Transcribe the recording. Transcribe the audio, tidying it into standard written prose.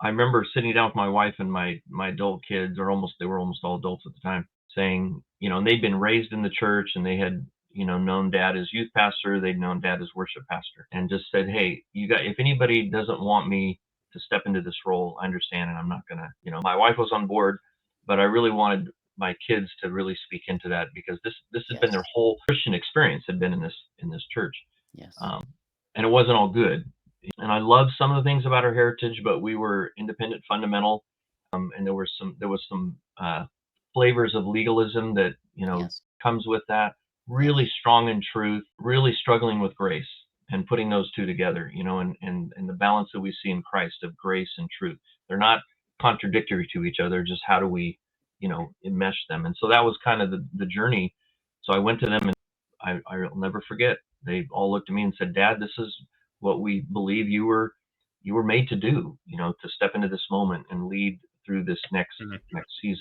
I remember sitting down with my wife and my adult kids, or almost they were almost all adults at the time, saying, and they'd been raised in the church and they had, known dad as youth pastor, they'd known dad as worship pastor, and just said, hey, if anybody doesn't want me to step into this role, I understand, and I'm not gonna, my wife was on board, but I really wanted my kids to really speak into that because this had been their Yes. whole Christian experience had been in this church, Yes. um, and it wasn't all good. And I love some of the things about our heritage, but we were independent, fundamental, and there was some flavors of legalism that Yes. comes with that. Really Yes. strong in truth, really struggling with grace, and putting those two together, and the balance that we see in Christ of grace and truth. They're not contradictory to each other. Just how do we, enmesh them? And so that was kind of the journey. So I went to them, and I'll never forget. They all looked at me and said, "Dad, this is what we believe you were made to do. To step into this moment and lead through this next Mhm. next season."